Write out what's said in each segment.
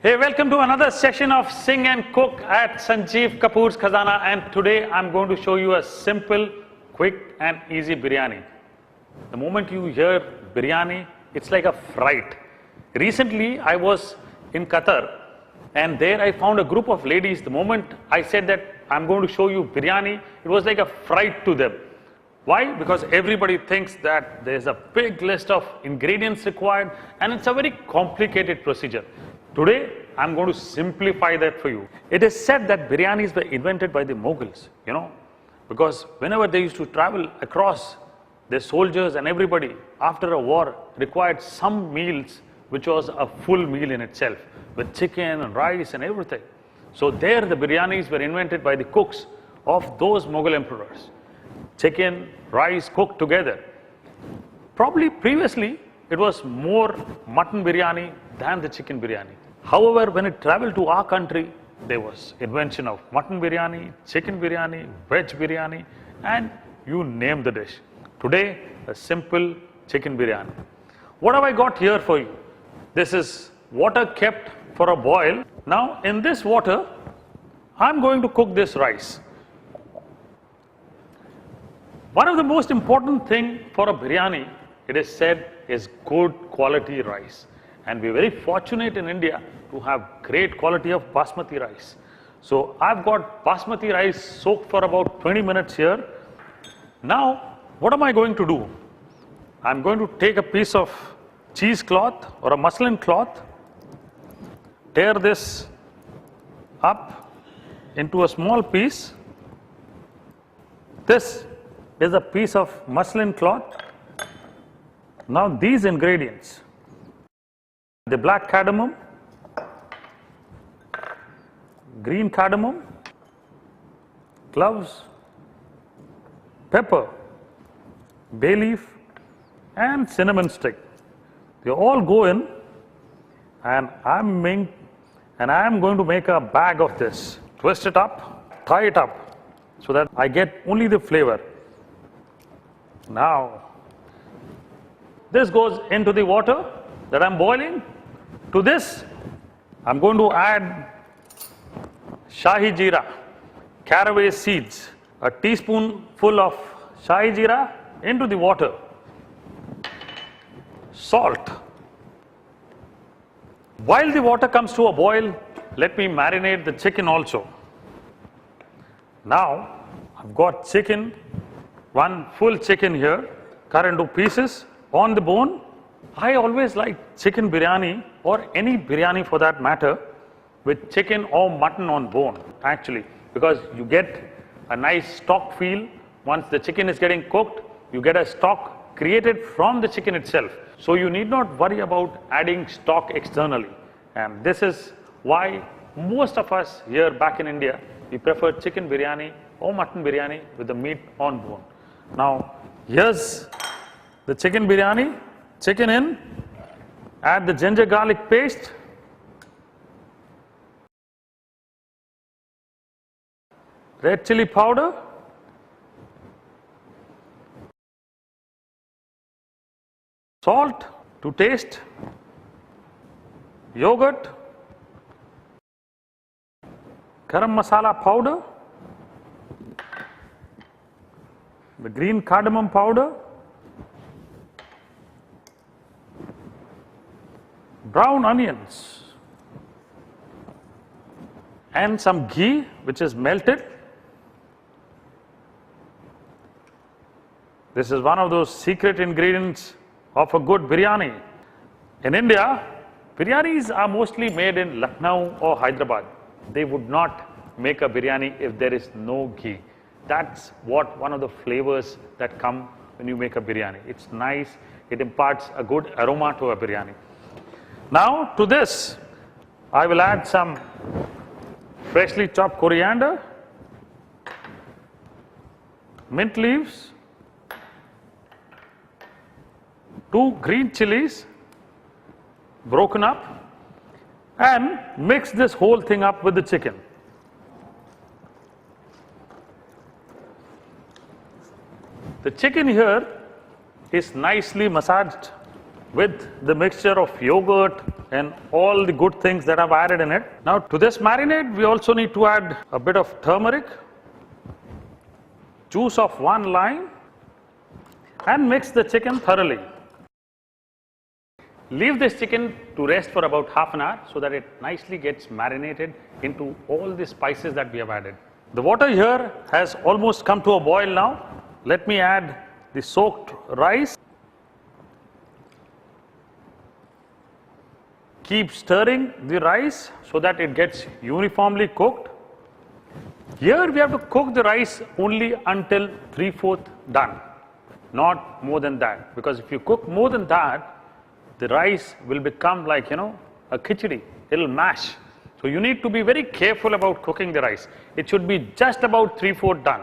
Hey, welcome to another session of Sing and Cook at Sanjeev Kapoor's Khazana, and today I'm going to show you a simple, quick and easy biryani. The moment you hear biryani, it's like a fright. Recently, I was in Qatar and there I found a group of ladies. The moment I said that I'm going to show you biryani, it was like a fright to them. Why? Because everybody thinks that there's a big list of ingredients required and it's a very complicated procedure. Today, I'm going to simplify that for you. It is said that biryanis were invented by the Mughals, because whenever they used to travel across, their soldiers and everybody after a war required some meals which was a full meal in itself with chicken and rice and everything. So there the biryanis were invented by the cooks of those Mughal emperors. Chicken, rice cooked together. Probably previously it was more mutton biryani than the chicken biryani. However, when it traveled to our country, there was invention of mutton biryani, chicken biryani, veg biryani, and you name the dish. Today, a simple chicken biryani. What have I got here for you? This is water kept for a boil. Now, in this water, I'm going to cook this rice. One of the most important thing for a biryani, it is said, is good quality rice. And we're very fortunate in India to have great quality of basmati rice. So I've got basmati rice soaked for about 20 minutes here. Now, what am I going to do? I'm going to take a piece of cheesecloth or a muslin cloth, tear this up into a small piece. This is a piece of muslin cloth. Now these ingredients, the black cardamom, green cardamom, cloves, pepper, bay leaf and cinnamon stick. They all go in, and I'm going to make a bag of this. Twist it up, tie it up so that I get only the flavor. Now this goes into the water that I'm boiling. To this, I'm going to add Shahi Jeera, caraway seeds, a teaspoonful of Shahi Jeera into the water. Salt. While the water comes to a boil, let me marinate the chicken also. Now, I've got chicken, one full chicken here, cut into pieces on the bone. I always like chicken biryani, or any biryani for that matter, with chicken or mutton on bone actually, because you get a nice stock feel. Once the chicken is getting cooked, you get a stock created from the chicken itself. So you need not worry about adding stock externally. And this is why most of us here back in India, we prefer chicken biryani or mutton biryani with the meat on bone. Now, here's the chicken biryani. Chicken in, add the ginger garlic paste, red chili powder, salt to taste, yogurt, garam masala powder, the green cardamom powder, brown onions, and some ghee which is melted. This is one of those secret ingredients of a good biryani. In India, biryanis are mostly made in Lucknow or Hyderabad. They would not make a biryani if there is no ghee. That's one of the flavors that come when you make a biryani. It's nice, it imparts a good aroma to a biryani. Now to this, I will add some freshly chopped coriander, mint leaves, 2 green chilies broken up, and mix this whole thing up with the chicken. The chicken here is nicely massaged with the mixture of yogurt and all the good things that I've added in it. Now to this marinade, we also need to add a bit of turmeric, juice of 1 lime, and mix the chicken thoroughly. Leave this chicken to rest for about half an hour so that it nicely gets marinated into all the spices that we have added. The water here has almost come to a boil now. Let me add the soaked rice. Keep stirring the rice so that it gets uniformly cooked. Here we have to cook the rice only until 3/4 done, not more than that, because if you cook more than that, the rice will become like, a khichdi, it'll mash. So you need to be very careful about cooking the rice. It should be just about 3/4 done.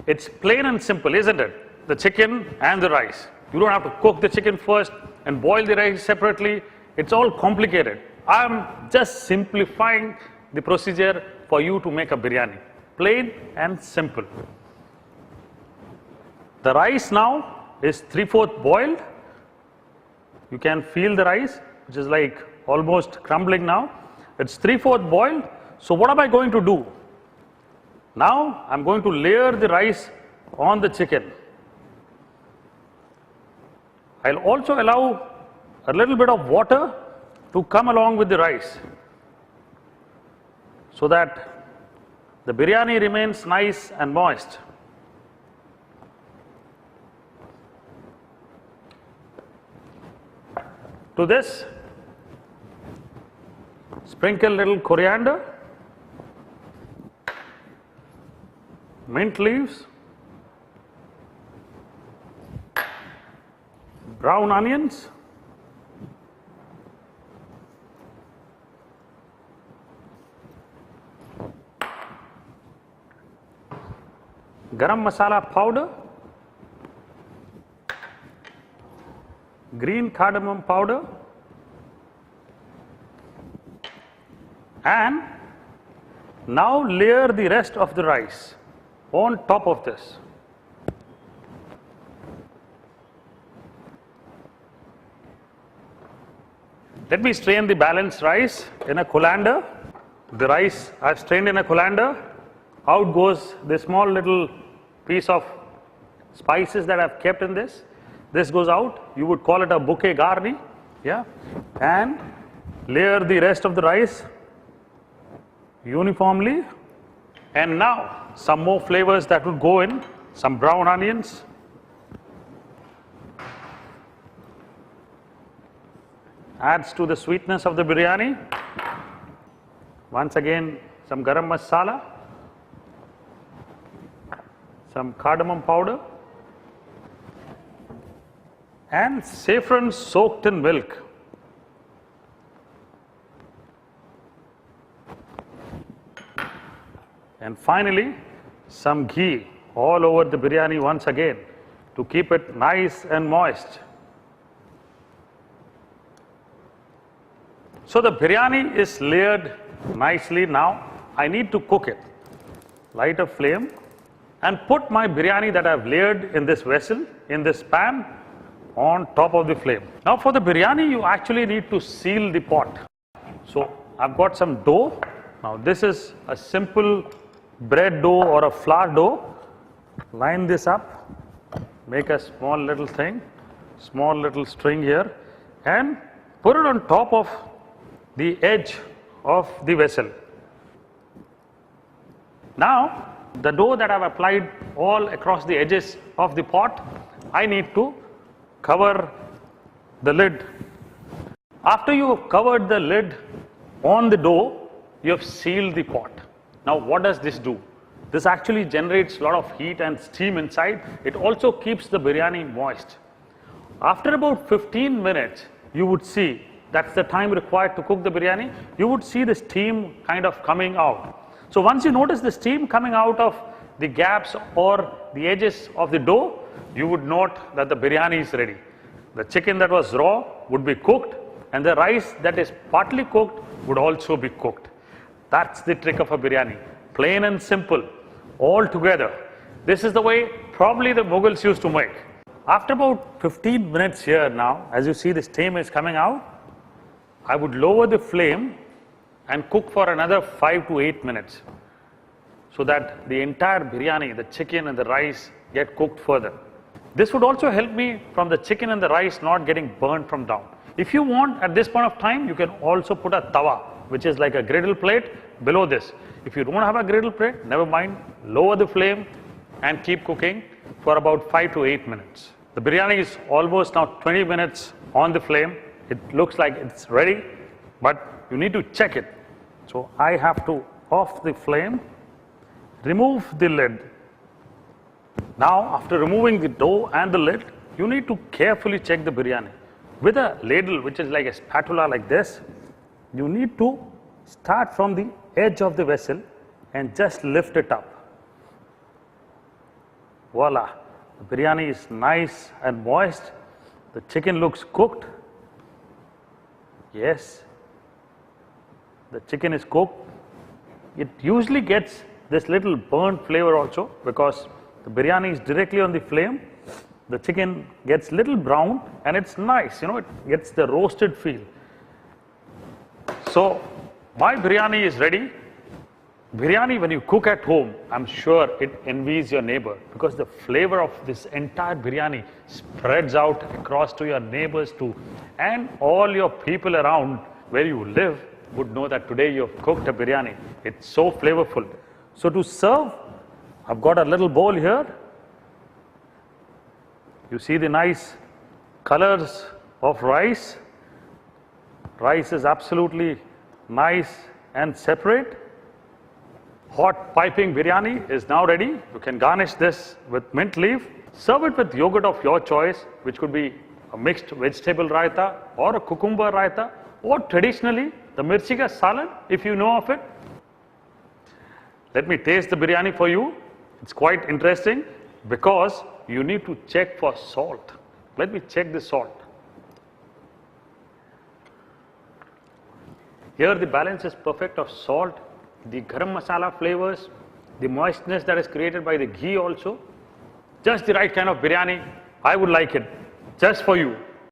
It's plain and simple, isn't it? The chicken and the rice. You don't have to cook the chicken first and boil the rice separately. It's all complicated. I'm just simplifying the procedure for you to make a biryani. Plain and simple. The rice now is 3/4 boiled. You can feel the rice, which is like almost crumbling now. It's 3/4 boiled. So what am I going to do? Now I'm going to layer the rice on the chicken. I'll also allow a little bit of water to come along with the rice so that the biryani remains nice and moist. To this, sprinkle little coriander, mint leaves, brown onions, garam masala powder, green cardamom powder, and now layer the rest of the rice on top of this. Let me strain the balanced rice in a colander. The rice I've strained in a colander. Out goes the small little piece of spices that I've kept in this. This goes out. You would call it a bouquet garni. Yeah. And layer the rest of the rice uniformly. And now some more flavors that would go in. Some brown onions. Adds to the sweetness of the biryani. Once again, some garam masala, some cardamom powder, and saffron soaked in milk. And finally, some ghee all over the biryani once again to keep it nice and moist. So the biryani is layered nicely now. I need to cook it. Light a flame and put my biryani that I've layered in this vessel, in this pan, on top of the flame. Now for the biryani, you actually need to seal the pot. So I've got some dough. Now this is a simple bread dough or a flour dough. Line this up, make a small little thing, small little string here, and put it on top of the edge of the vessel. Now the dough that I've applied all across the edges of the pot, I need to cover the lid. After you have covered the lid on the dough, you have sealed the pot. Now what does this do? This actually generates a lot of heat and steam inside. It also keeps the biryani moist. After about 15 minutes, you would see, that's the time required to cook the biryani, you would see the steam kind of coming out. So once you notice the steam coming out of the gaps or the edges of the dough, you would note that the biryani is ready. The chicken that was raw would be cooked, and the rice that is partly cooked would also be cooked. That's the trick of a biryani. Plain and simple, all together. This is the way probably the Mughals used to make. After about 15 minutes here now, as you see the steam is coming out, I would lower the flame and cook for another 5 to 8 minutes so that the entire biryani, the chicken and the rice get cooked further. This would also help me from the chicken and the rice not getting burned from down. If you want at this point of time, you can also put a tawa, which is like a griddle plate below this. If you don't have a griddle plate, never mind, lower the flame and keep cooking for about 5 to 8 minutes. The biryani is almost now 20 minutes on the flame. It looks like it's ready, but you need to check it. So I have to off the flame, remove the lid. Now after removing the dough and the lid, you need to carefully check the biryani. With a ladle, which is like a spatula like this, you need to start from the edge of the vessel and just lift it up. Voila, the biryani is nice and moist. The chicken looks cooked. Yes, the chicken is cooked. It usually gets this little burnt flavor also because the biryani is directly on the flame. The chicken gets little brown and it's nice, it gets the roasted feel. So my biryani is ready. Biryani, when you cook at home, I'm sure it envies your neighbor because the flavor of this entire biryani spreads out across to your neighbors too. And all your people around where you live would know that today you have cooked a biryani. It's so flavorful. So to serve, I've got a little bowl here. You see the nice colors of rice. Rice is absolutely nice and separate. Hot piping biryani is now ready. You can garnish this with mint leaf. Serve it with yogurt of your choice, which could be a mixed vegetable raita or a cucumber raita, or traditionally the mirchi ka salad, if you know of it. Let me taste the biryani for you. It's quite interesting because you need to check for salt. Let me check the salt. Here the balance is perfect of salt, the garam masala flavors, the moistness that is created by the ghee also. Just the right kind of biryani. I would like it just for you.